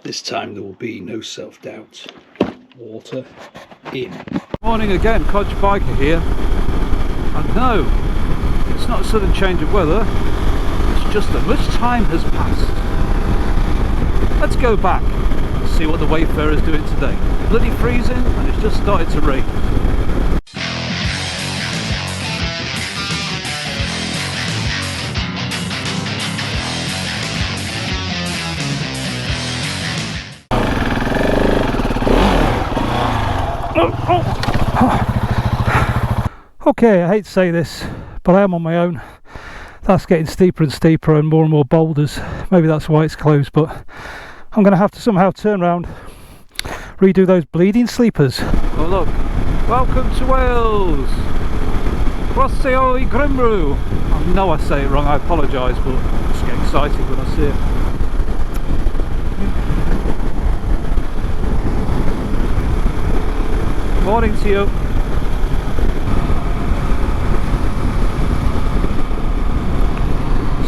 This time there will be no self-doubt. Water in. Morning again, Codger Biker here. And no, it's not a sudden change of weather, it's just that much time has passed. Let's go back and see what the Wayfarer is doing today. Bloody freezing, and it's just started to rain. Okay, I hate to say this, but I am on my own. That's getting steeper and steeper and more boulders. Maybe that's why it's closed, but I'm going to have to somehow turn around, redo those bleeding sleepers. Oh look, welcome to Wales! Crossio I Grimru! I know I say it wrong, I apologise, but I just get excited when I see it. Morning to you.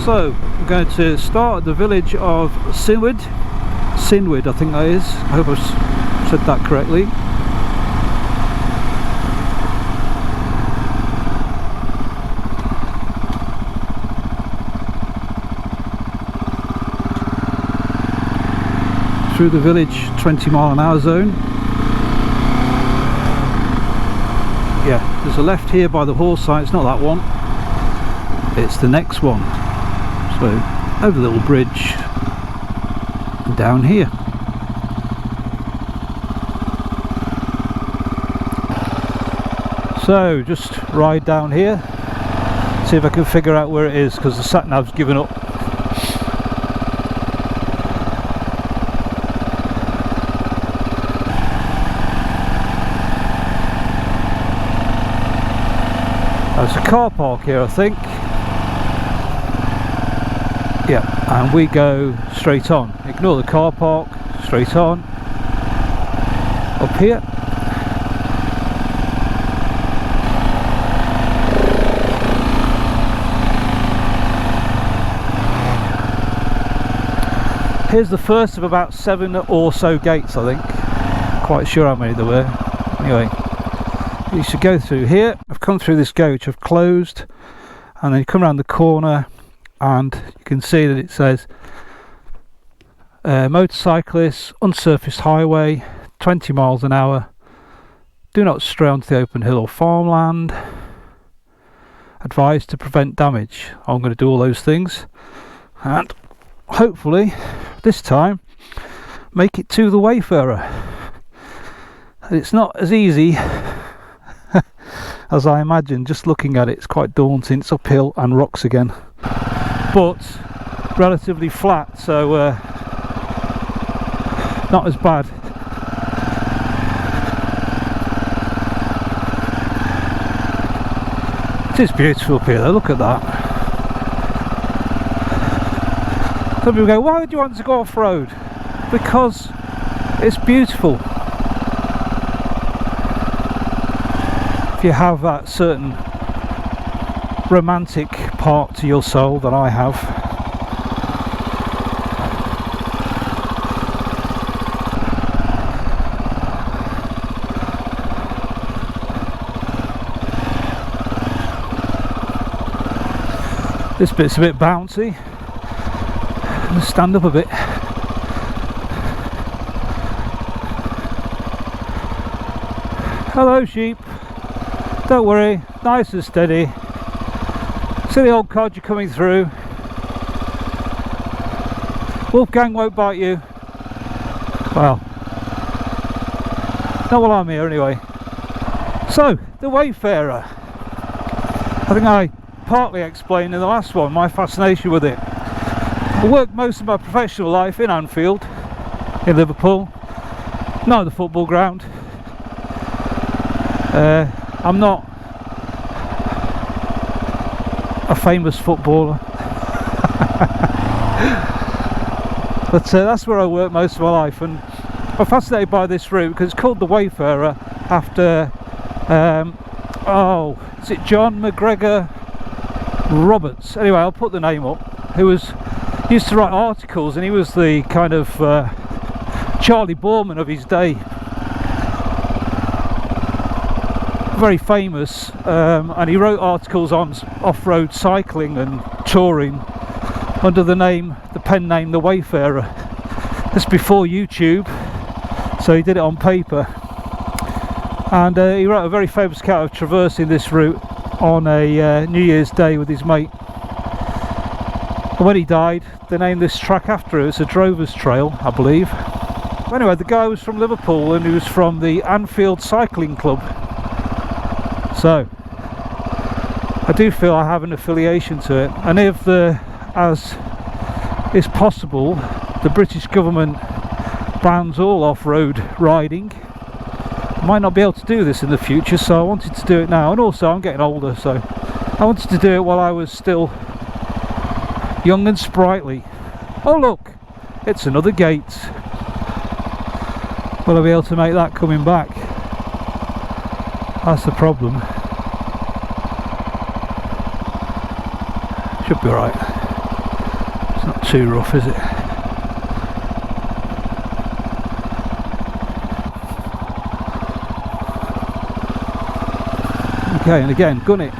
So, we're going to start at the village of Sinwyd, I think that is. I hope I've said that correctly. Through the village, 20-mile-an-hour zone. Yeah, there's a left here by the horse sign. It's not that one, it's the next one. So over the little bridge and down here. So just ride down here, see if I can figure out where it is, because the sat nav's given up. There's a car park here, I think. Yeah, and we go straight on. Ignore the car park, straight on. Up here. Here's the first of about 7 or so gates, I think. Quite sure how many there were. Anyway, you should go through here. I've come through this gate which I've closed, and then you come around the corner and you can see that it says motorcyclists, unsurfaced highway, 20 miles an hour, do not stray onto the open hill or farmland, advised to prevent damage. I'm going to do all those things and hopefully this time make it to the Wayfarer. It's not as easy as I imagined. Just looking at it, it's quite daunting. It's uphill and rocks again, but relatively flat, so not as bad. It is beautiful up here though, look at that. Some people go, why would you want to go off-road? Because it's beautiful. If you have that certain romantic part to your soul that I have. This bit's a bit bouncy. Let's stand up a bit. Hello sheep. Don't worry, nice and steady. See the old codger coming through. Wolfgang won't bite you. Well, not while I'm here anyway. So, the Wayfarer. I think I partly explained in the last one my fascination with it. I worked most of my professional life in Anfield, in Liverpool, not the football ground. I'm not a famous footballer, but that's where I worked most of my life, and I'm fascinated by this route because it's called the Wayfarer after is it John McGregor Roberts? Anyway, I'll put the name up. Who used to write articles, and he was the kind of Charlie Borman of his day. Very famous, and he wrote articles on off-road cycling and touring under the pen name The Wayfarer. This before YouTube, so he did it on paper, and he wrote a very famous account of traversing this route on a New Year's Day with his mate. And when he died, they named this track after it. It's a Drover's Trail, I believe. Anyway, the guy was from Liverpool and he was from the Anfield Cycling Club. So, I do feel I have an affiliation to it. And if as is possible, the British government bans all off-road riding, I might not be able to do this in the future, so I wanted to do it now. And also, I'm getting older, so I wanted to do it while I was still young and sprightly. Oh look, it's another gate. Will I be able to make that coming back? That's the problem. Should be alright. It's not too rough, is it? Okay, and again, gun it.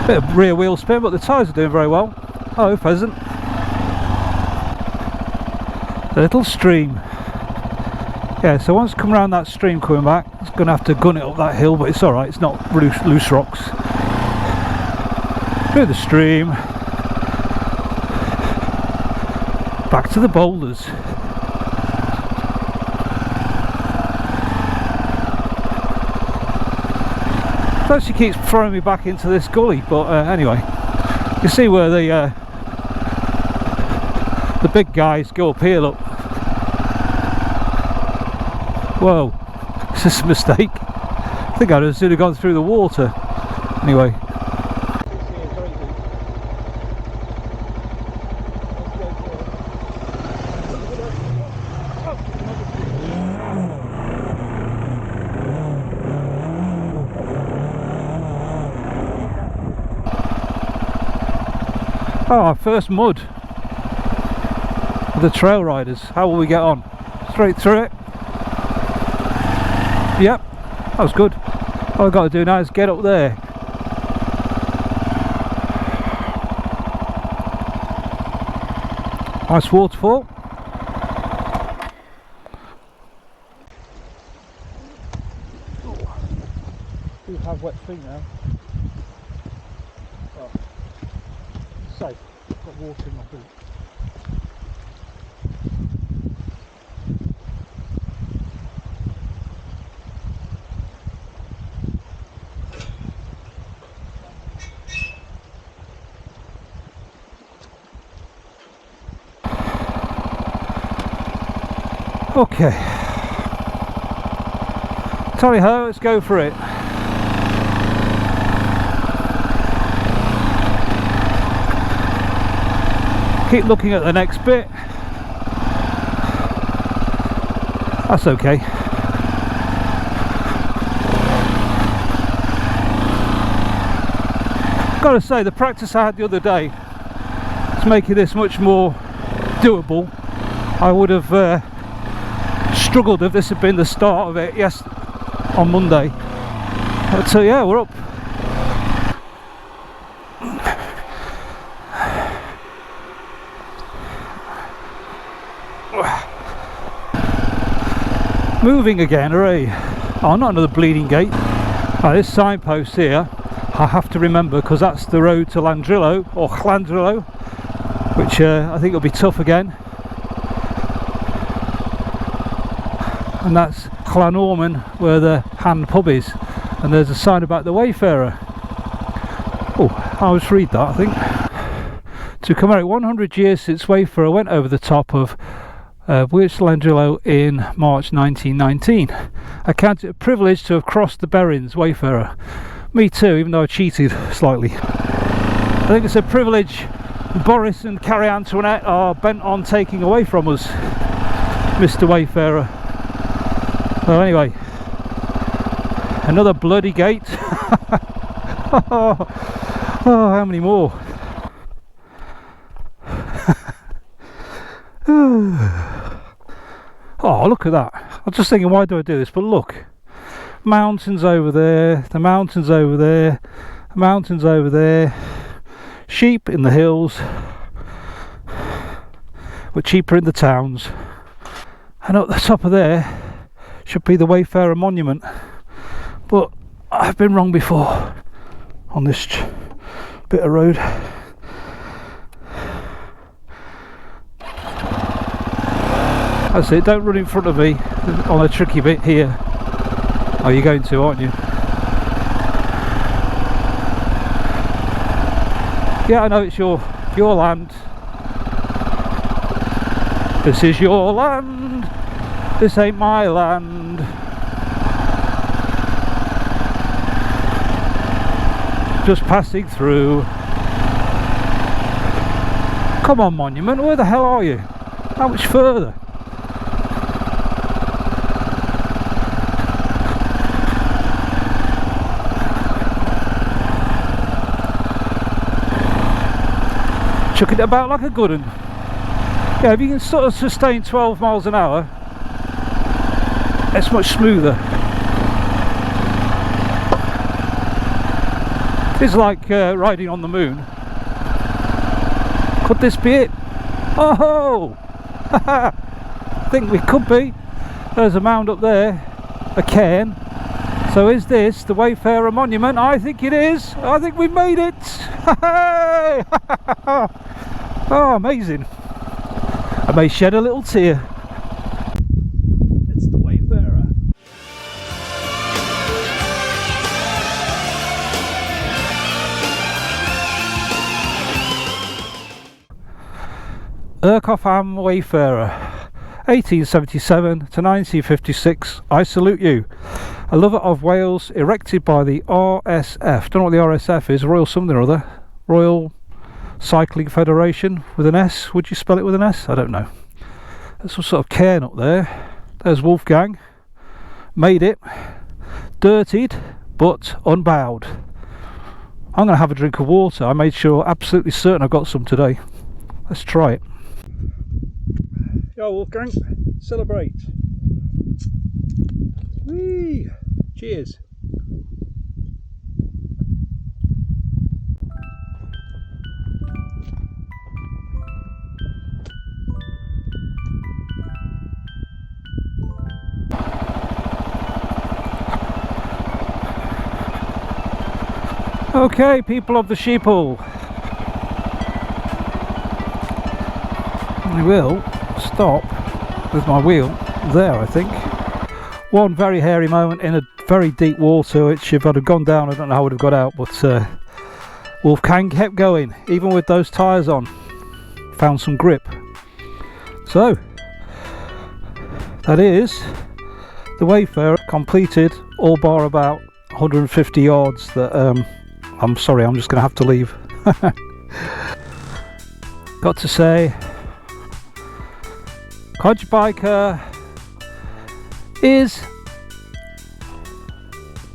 Bit of rear wheel spin, but the tyres are doing very well. Oh, pheasant. A little stream. Yeah, so once I come around that stream coming back, it's going to have to gun it up that hill, but it's alright, it's not loose rocks. Through the stream. Back to the boulders. It actually keeps throwing me back into this gully, but anyway, you see where the big guys go up here, look. Whoa, it's just a mistake. I think I'd have sooner gone through the water. Anyway. Oh, our first mud with the trail riders. How will we get on? Straight through it. Yep, that was good. All I've got to do now is get up there. Nice waterfall. Do have wet feet now. Oh. Safe. Got water in my boot. Okay, tally ho, let's go for it. Keep looking at the next bit. That's okay. Gotta say, the practice I had the other day is making this much more doable. I would have struggled if this had been the start of it, yes, on Monday. But so yeah, we're up. Moving again, hooray. Oh, not another bleeding gate. This signpost here, I have to remember, because that's the road to Llandrillo, or Llandrillo, which I think will be tough again. And that's Llanorman, where the hand pub is, and there's a sign about the Wayfarer. Oh, I'll just read that, I think. To commemorate 100 years since Wayfarer went over the top of Llandrillo in March 1919. I count it a privilege to have crossed the Berrins, Wayfarer. Me too, even though I cheated slightly. I think it's a privilege Boris and Carrie Antoinette are bent on taking away from us, Mr. Wayfarer. So anyway, another bloody gate. Oh, how many more? Oh, look at that. I was just thinking, why do I do this? But look, mountains over there, the mountains over there, the mountains over there, sheep in the hills, we're cheaper in the towns, and up the top of there should be the Wayfarer monument, but I've been wrong before on this bit of road. That's it, don't run in front of me on a tricky bit here. Oh, you're going to, aren't you? Yeah, I know it's your land. This is your land. This ain't my land. Just passing through. Come on, monument, where the hell are you? How much further? Chucking it about like a good one. Yeah, if you can sort of sustain 12 miles an hour, it's much smoother. It's like riding on the moon. Could this be it? Oh! I think we could be. There's a mound up there, a cairn. So is this the Wayfarer monument? I think it is. I think we've made it. Oh, amazing. I may shed a little tear. It's the Wayfarer. Ercoffam Wayfarer, 1877 to 1956. I salute you. A lover of Wales, erected by the RSF. Don't know what the RSF is. Royal something or other. Royal Cycling Federation with an S. Would you spell it with an S? I don't know. There's some sort of cairn up there. There's Wolfgang. Made it. Dirtied, but unbowed. I'm going to have a drink of water. I made sure, absolutely certain I got some today. Let's try it. Yo, Wolfgang. Celebrate. Whee! Cheers. Okay, people of the sheeple, I will stop with my wheel there, I think. One very hairy moment in a very deep water, which if I'd have gone down, I don't know how I would have got out, but Wolfgang kept going, even with those tyres on. Found some grip. So, that is the Wayfarer completed, all bar about 150 yards that I'm sorry, I'm just going to have to leave. Got to say, Codger Biker is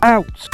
out.